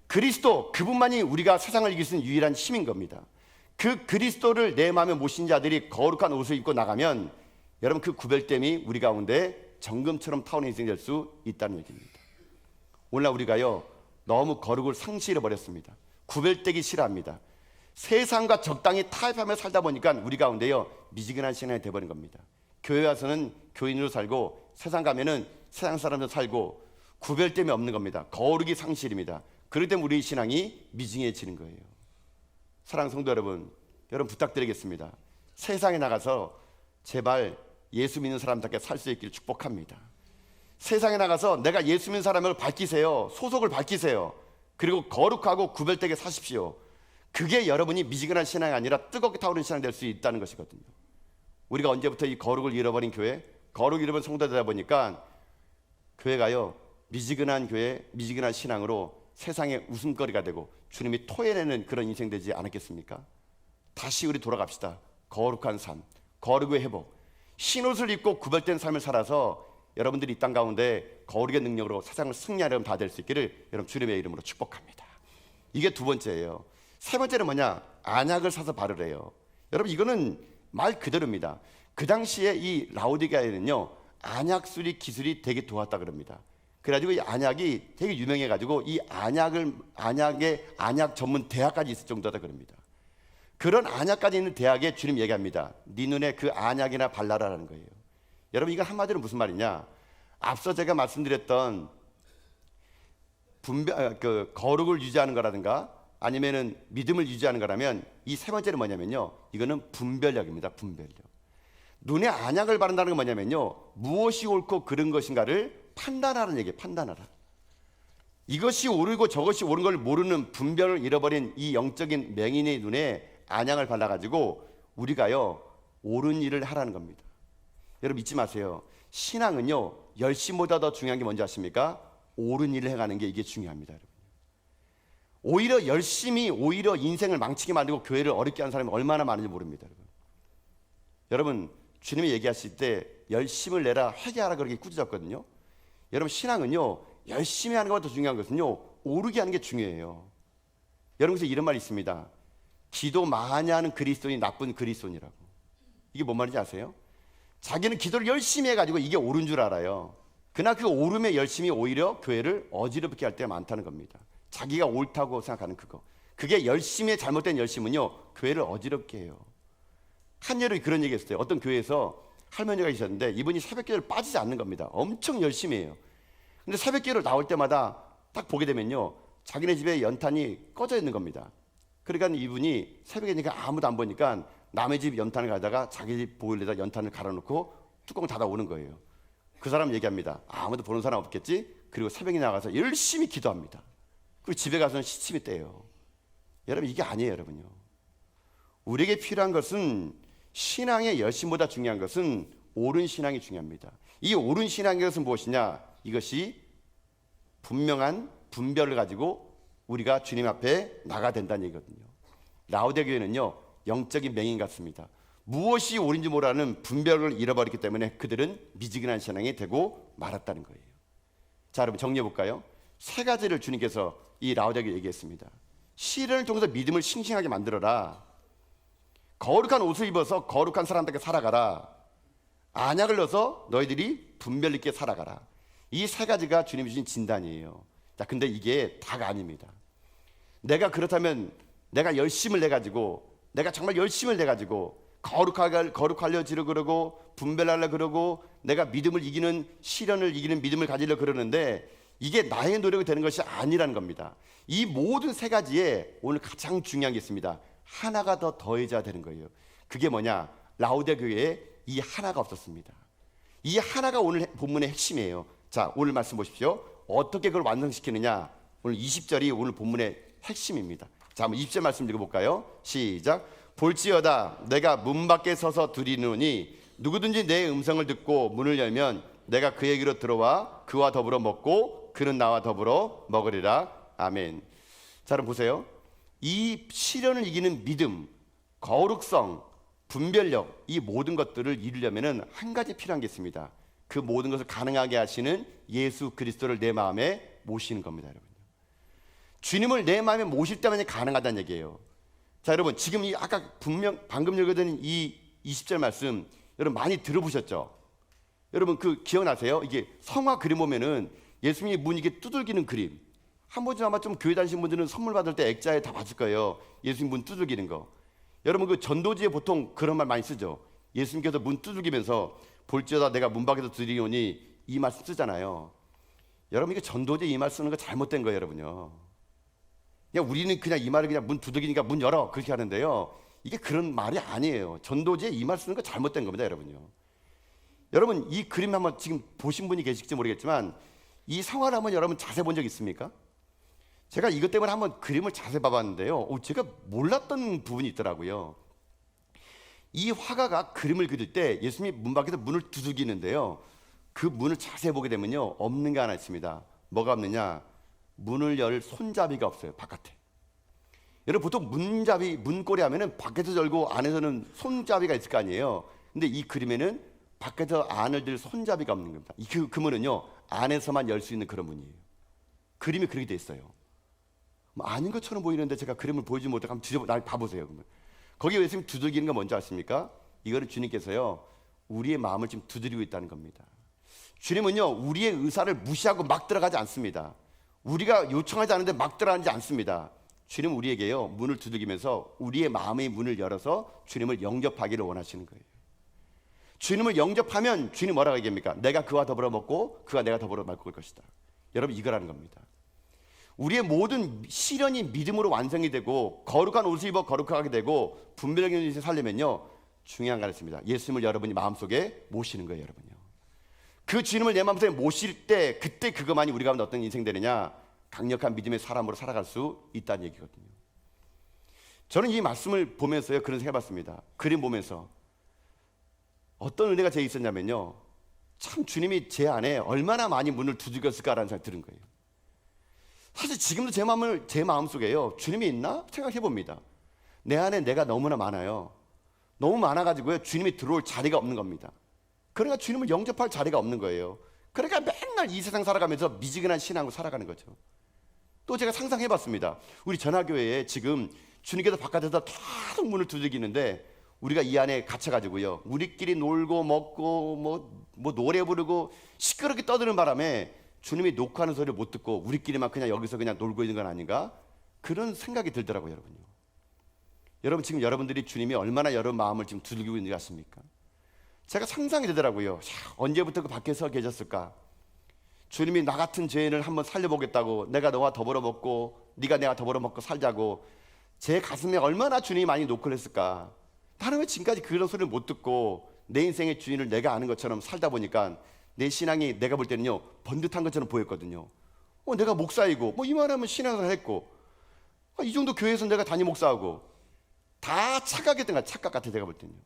그리스도, 그분만이 우리가 세상을 이길 수 있는 유일한 힘인 겁니다. 그 그리스도를 내 마음에 모신 자들이 거룩한 옷을 입고 나가면 여러분 그 구별됨이 우리 가운데 정금처럼 타오르는 인생이 될 수 있다는 얘기입니다. 오늘날 우리가요, 너무 거룩을 상실해버렸습니다. 구별되기 싫어합니다. 세상과 적당히 타협하며 살다 보니까 우리 가운데요, 미지근한 신앙이 돼버린 겁니다. 교회 와서는 교인으로 살고 세상 가면은 세상 사람으로 살고 구별됨이 없는 겁니다. 거룩이 상실입니다. 그렇기 때문에 우리의 신앙이 미징해지는 거예요. 사랑하는 성도 여러분 부탁드리겠습니다. 세상에 나가서 제발 예수 믿는 사람답게 살 수 있기를 축복합니다. 세상에 나가서 내가 예수 믿는 사람을 밝히세요. 소속을 밝히세요. 그리고 거룩하고 구별되게 사십시오. 그게 여러분이 미지근한 신앙이 아니라 뜨겁게 타오르는 신앙이 될 수 있다는 것이거든요. 우리가 언제부터 이 거룩을 잃어버린 교회, 거룩을 잃어버린 성도되다 보니까 교회가요, 미지근한 교회, 미지근한 신앙으로 세상의 웃음거리가 되고 주님이 토해내는 그런 인생 되지 않았겠습니까? 다시 우리 돌아갑시다. 거룩한 삶, 거룩의 회복, 흰옷을 입고 구별된 삶을 살아서 여러분들이 이 땅 가운데 거룩의 능력으로 세상을 승리하려면 다 될 수 있기를 여러분 주님의 이름으로 축복합니다. 이게 두 번째예요. 세 번째는 뭐냐? 안약을 사서 바르래요. 여러분 이거는 말 그대로입니다. 그 당시에 이 라오디게아에는요, 안약 수리 기술이 되게 좋았다 그럽니다. 그래가지고 이 안약이 되게 유명해가지고 이 안약 전문 대학까지 있을 정도다 그럽니다. 그런 안약까지 있는 대학에 주님 얘기합니다. 네 눈에 그 안약이나 발라라라는 거예요. 여러분 이건 한마디로 무슨 말이냐? 앞서 제가 말씀드렸던 거룩을 유지하는 거라든가 아니면은 믿음을 유지하는 거라면 이 세 번째는 뭐냐면요, 이거는 분별력입니다. 분별력. 눈에 안약을 바른다는 건 뭐냐면요, 무엇이 옳고 그른 것인가를 판단하는 얘기예요. 판단하라. 이것이 옳고 저것이 옳은 걸 모르는 분별을 잃어버린 이 영적인 맹인의 눈에 안약을 발라가지고 우리가요, 옳은 일을 하라는 겁니다. 여러분 잊지 마세요. 신앙은요, 열심보다 더 중요한 게 뭔지 아십니까? 옳은 일을 해가는 게 이게 중요합니다. 여러분. 오히려 열심히 오히려 인생을 망치게 만들고 교회를 어렵게 하는 사람이 얼마나 많은지 모릅니다. 여러분 주님이 얘기하실 때 열심을 내라 회개하라 그렇게 꾸짖었거든요. 여러분 신앙은요, 열심히 하는 것보다 더 중요한 것은요, 오르게 하는 게 중요해요. 여러분께서 이런 말이 있습니다. 기도 많이 하는 그리스도인이 나쁜 그리스도인이라고. 이게 뭔 말인지 아세요? 자기는 기도를 열심히 해가지고 이게 옳은 줄 알아요. 그러나 그 오름의 열심이 오히려 교회를 어지럽게 할 때가 많다는 겁니다. 자기가 옳다고 생각하는 그거. 그게 열심히 잘못된 열심은요, 교회를 어지럽게 해요. 한 예로 그런 얘기 했어요. 어떤 교회에서 할머니가 계셨는데 이분이 새벽기도를 빠지지 않는 겁니다. 엄청 열심히 해요. 근데 새벽기도를 나올 때마다 딱 보게 되면요, 자기네 집에 연탄이 꺼져 있는 겁니다. 그러니까 이분이 새벽이니까 아무도 안 보니까 남의 집 연탄을 가다가 자기 집 보일러에다 연탄을 갈아놓고 뚜껑 닫아 오는 거예요. 그 사람 얘기합니다. 아무도 보는 사람 없겠지? 그리고 새벽에 나가서 열심히 기도합니다. 그리고 집에 가서는 시침이 떼요. 여러분, 이게 아니에요, 여러분요. 우리에게 필요한 것은, 신앙의 열심보다 중요한 것은 옳은 신앙이 중요합니다. 이 옳은 신앙의 것은 무엇이냐? 이것이 분명한 분별을 가지고 우리가 주님 앞에 나가야 된다는 얘기거든요. 라오디게 교회는요, 영적인 맹인 같습니다. 무엇이 옳은지 모르는 분별을 잃어버렸기 때문에 그들은 미지근한 신앙이 되고 말았다는 거예요. 자, 여러분 정리해 볼까요? 세 가지를 주님께서 이 라오디게에 얘기했습니다. 시련을 통해서 믿음을 싱싱하게 만들어라. 거룩한 옷을 입어서 거룩한 사람답게 살아가라. 안약을 넣어서 너희들이 분별 있게 살아가라. 이 세 가지가 주님이 주신 진단이에요. 자, 근데 이게 다가 아닙니다. 내가 그렇다면 내가 열심을 내가지고, 내가 정말 열심을 내가지고 거룩하려 그러고 분별하려 그러고 내가 믿음을 이기는, 시련을 이기는 믿음을 가지려 그러는데 이게 나의 노력이 되는 것이 아니라는 겁니다. 이 모든 세 가지에 오늘 가장 중요한 게 있습니다. 하나가 더 더해져야 되는 거예요. 그게 뭐냐? 라오디게 교회에 이 하나가 없었습니다. 이 하나가 오늘 본문의 핵심이에요. 자, 오늘 말씀 보십시오. 어떻게 그걸 완성시키느냐? 오늘 20절이 오늘 본문의 핵심입니다. 자, 한번 20절 말씀 읽어볼까요? 시작. 볼지어다 내가 문 밖에 서서 두드리노니 누구든지 내 음성을 듣고 문을 열면 내가 그에게로 들어와 그와 더불어 먹고 그는 나와 더불어 먹으리라. 아멘. 자, 그럼 보세요. 이 시련을 이기는 믿음, 거룩성, 분별력, 이 모든 것들을 이루려면 한 가지 필요한 게 있습니다. 그 모든 것을 가능하게 하시는 예수 그리스도를 내 마음에 모시는 겁니다, 여러분. 주님을 내 마음에 모실 때만 가능하다는 얘기예요. 자, 여러분, 지금 이 아까 방금 읽어드린 이 20절 말씀 여러분 많이 들어보셨죠? 여러분 그 기억나세요? 이게 성화 그림 보면은 예수님이 문 이게 두들기는 그림. 한 번쯤 아마 좀 교회 다니신 분들은 선물 받을 때 액자에 다 봤을 거예요. 예수님 문 두들기는 거. 여러분 그 전도지에 보통 그런 말 많이 쓰죠. 예수님께서 문 두들기면서 볼지어다 내가 문 밖에서 두드리오니, 이 말씀 쓰잖아요. 여러분 이게 전도지에 이 말 쓰는 거 잘못된 거예요, 여러분요. 그냥 우리는 그냥 이 말을 그냥 문 두들기니까 문 열어 그렇게 하는데요. 이게 그런 말이 아니에요. 전도지에 이 말 쓰는 거 잘못된 겁니다, 여러분요. 여러분 이 그림 한번 지금 보신 분이 계실지 모르겠지만 이 성화를 한번 여러분 자세히 본 적 있습니까? 제가 이것 때문에 한번 그림을 자세히 봐봤는데요. 제가 몰랐던 부분이 있더라고요. 이 화가가 그림을 그릴 때 예수님이 문 밖에서 문을 두들기는데요. 그 문을 자세히 보게 되면요, 없는 게 하나 있습니다. 뭐가 없느냐? 문을 열 손잡이가 없어요, 바깥에. 여러분 보통 문잡이, 문고리 하면은 밖에서 열고 안에서는 손잡이가 있을 거 아니에요. 근데 이 그림에는 밖에서 안을 들 손잡이가 없는 겁니다. 그 문은요, 안에서만 열 수 있는 그런 문이에요. 그림이 그렇게 돼 있어요. 아닌 것처럼 보이는데 제가 그림을 보여주지 못하고 한번 뒤집어 날 봐보세요. 그러면 거기에 예수님 두들기는 건 뭔지 아십니까? 이거를 주님께서요, 우리의 마음을 지금 두드리고 있다는 겁니다. 주님은요, 우리의 의사를 무시하고 막 들어가지 않습니다. 우리가 요청하지 않은데 막 들어가지 않습니다. 주님은 우리에게요, 문을 두들기면서 우리의 마음의 문을 열어서 주님을 영접하기를 원하시는 거예요. 주님을 영접하면 주님 뭐라고 얘기합니까? 내가 그와 더불어 먹고 그가 내가 더불어 먹을 것이다. 여러분 이거라는 겁니다. 우리의 모든 시련이 믿음으로 완성이 되고 거룩한 옷을 입어 거룩하게 되고 분별력의 인생을 살려면요, 중요한 거 있습니다. 예수님을 여러분이 마음속에 모시는 거예요, 여러분요. 그 주님을 내 마음속에 모실 때 그때 그것만이 우리 가운데 어떤 인생 되느냐? 강력한 믿음의 사람으로 살아갈 수 있다는 얘기거든요. 저는 이 말씀을 보면서요, 그런 생각해봤습니다. 그림 보면서 어떤 은혜가 제 있었냐면요, 참 주님이 제 안에 얼마나 많이 문을 두들겼을까라는 생각이 드는 거예요. 사실 지금도 제 마음속에요, 주님이 있나? 생각해 봅니다. 내 안에 내가 너무나 많아요. 너무 많아가지고요, 주님이 들어올 자리가 없는 겁니다. 그러니까 주님을 영접할 자리가 없는 거예요. 그러니까 맨날 이 세상 살아가면서 미지근한 신앙으로 살아가는 거죠. 또 제가 상상해봤습니다. 우리 전화교회에 지금 주님께서 바깥에서 계속 문을 두들기는데 우리가 이 안에 갇혀가지고요, 우리끼리 놀고 먹고 뭐 노래 부르고 시끄럽게 떠드는 바람에 주님이 녹화하는 소리를 못 듣고 우리끼리만 그냥 여기서 그냥 놀고 있는 건 아닌가, 그런 생각이 들더라고요. 여러분요, 여러분 지금 여러분들이 주님이 얼마나 여러분 마음을 지금 두들기고 있는지 아십니까? 제가 상상이 되더라고요. 언제부터 그 밖에서 계셨을까? 주님이 나 같은 죄인을 한번 살려보겠다고, 내가 너와 더불어 먹고 네가 내가 더불어 먹고 살자고 제 가슴에 얼마나 주님이 많이 노크를 했을까? 나는 왜 지금까지 그런 소리를 못 듣고 내 인생의 주인을 내가 아는 것처럼 살다 보니까 내 신앙이 내가 볼 때는요, 번듯한 것처럼 보였거든요. 내가 목사이고 뭐 이만하면 신앙을 했고 이 정도 교회에서 내가 담임 목사하고 다 착각했던 거야. 착각 같아. 제가 볼 때는요,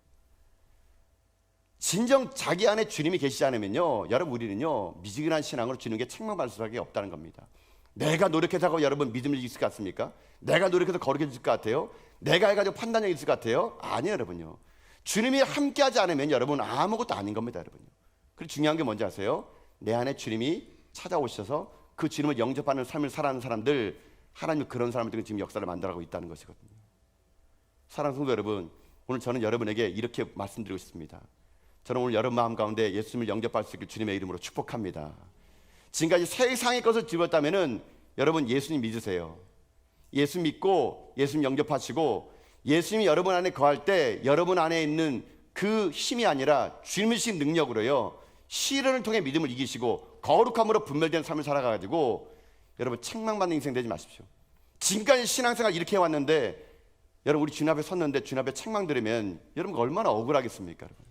진정 자기 안에 주님이 계시지 않으면요, 여러분 우리는요 미지근한 신앙으로 주님께 책망받을 수밖에 없다는 겁니다. 내가 노력해서 여러분 믿음을 있을 것 같습니까? 내가 노력해서 거룩해질 것 같아요? 내가 해가지고 판단력이 있을 것 같아요? 아니에요. 여러분요, 주님이 함께하지 않으면 여러분 아무것도 아닌 겁니다. 여러분요. 그리고 중요한 게 뭔지 아세요? 내 안에 주님이 찾아오셔서 그 주님을 영접하는 삶을 살아가는 사람들, 하나님은 그런 사람들은 지금 역사를 만들어가고 있다는 것이거든요. 사랑하는 성도 여러분, 오늘 저는 여러분에게 이렇게 말씀드리고 싶습니다. 저는 오늘 여러분 마음 가운데 예수님을 영접할 수 있길 주님의 이름으로 축복합니다. 지금까지 세상의 것을 집었다면은 여러분 예수님 믿으세요. 예수 믿고 예수님 영접하시고 예수님이 여러분 안에 거할 때 여러분 안에 있는 그 힘이 아니라 주님의 신 능력으로요, 시련을 통해 믿음을 이기시고 거룩함으로 분별된 삶을 살아가지고 여러분 책망받는 인생 되지 마십시오. 지금까지 신앙생활 이렇게 해왔는데 여러분 우리 주님 앞에 섰는데 주님 앞에 책망 들으면 여러분 얼마나 억울하겠습니까? 여러분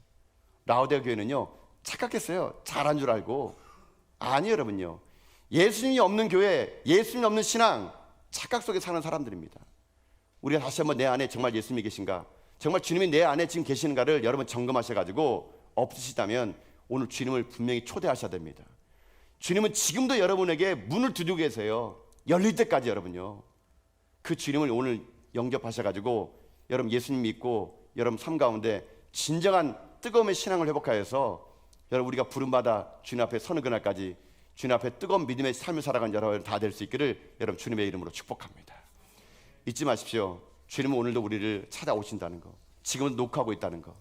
라오디아 교회는요 착각했어요. 잘한 줄 알고. 아니에요. 여러분요, 예수님이 없는 교회, 예수님이 없는 신앙, 착각 속에 사는 사람들입니다. 우리가 다시 한번 내 안에 정말 예수님이 계신가, 정말 주님이 내 안에 지금 계시는가를 여러분 점검하셔가지고 없으시다면 오늘 주님을 분명히 초대하셔야 됩니다. 주님은 지금도 여러분에게 문을 두드리고 계세요. 열릴 때까지. 여러분요, 그 주님을 오늘 영접하셔가지고 여러분 예수님 믿고 여러분 삶 가운데 진정한 뜨거움의 신앙을 회복하여서 여러분 우리가 부름받아 주님 앞에 서는 그날까지 주님 앞에 뜨거운 믿음의 삶을 살아가는 여러분 다 될 수 있기를 여러분 주님의 이름으로 축복합니다. 잊지 마십시오. 주님은 오늘도 우리를 찾아오신다는 거, 지금은 녹화하고 있다는 거.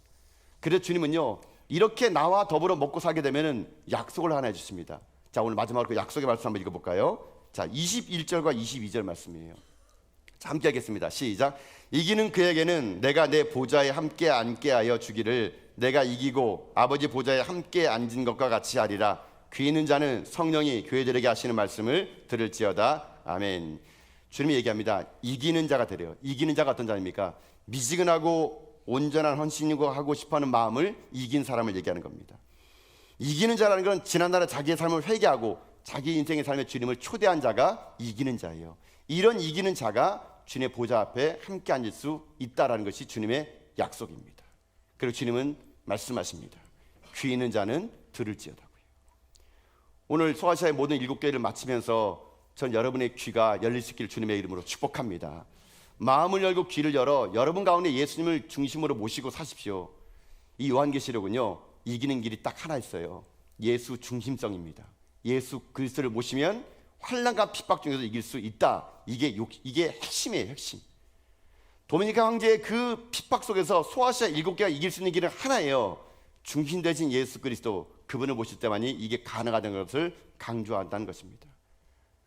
그래서 주님은요 이렇게 나와 더불어 먹고 살게 되면 약속을 하나 해주십니다. 자, 오늘 마지막으로 그 약속의 말씀 한번 읽어볼까요? 자, 21절과 22절 말씀이에요. 자, 함께 하겠습니다. 시작. 이기는 그에게는 내가 내 보좌에 함께 앉게 하여 주기를 내가 이기고 아버지 보좌에 함께 앉은 것과 같이 하리라. 귀 있는 자는 성령이 교회들에게 하시는 말씀을 들을지어다. 아멘. 주님이 얘기합니다. 이기는 자가 되래요. 이기는 자가 어떤 자입니까? 미지근하고 온전한 헌신이고 하고 싶어하는 마음을 이긴 사람을 얘기하는 겁니다. 이기는 자라는 건 지난날에 자기의 삶을 회개하고 자기 인생의 삶에 주님을 초대한 자가 이기는 자예요. 이런 이기는 자가 주님의 보좌 앞에 함께 앉을 수 있다라는 것이 주님의 약속입니다. 그리고 주님은 말씀하십니다. 귀 있는 자는 들을지어다고요. 오늘 소아시아의 모든 7교회를 마치면서 전 여러분의 귀가 열릴 수 있기를 주님의 이름으로 축복합니다. 마음을 열고 귀를 열어 여러분 가운데 예수님을 중심으로 모시고 사십시오. 이 요한계시록은요 이기는 길이 딱 하나 있어요. 예수 중심성입니다. 예수 그리스도를 모시면 환난과 핍박 중에서 이길 수 있다. 이게 핵심이에요. 핵심. 도미니카 황제의 그 핍박 속에서 소아시아 7개가 이길 수 있는 길은 하나예요. 중심 되신 예수 그리스도, 그분을 모실 때만이 이게 가능하다는 것을 강조한다는 것입니다.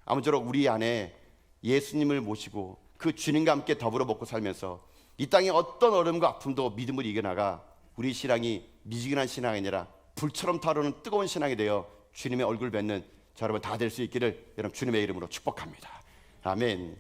아무쪼록 우리 안에 예수님을 모시고 그 주님과 함께 더불어 먹고 살면서 이 땅의 어떤 어려움과 아픔도 믿음을 이겨나가 우리 신앙이 미지근한 신앙이 아니라 불처럼 타오르는 뜨거운 신앙이 되어 주님의 얼굴 뵙는 저 여러분 다 될 수 있기를 여러분 주님의 이름으로 축복합니다. 아멘.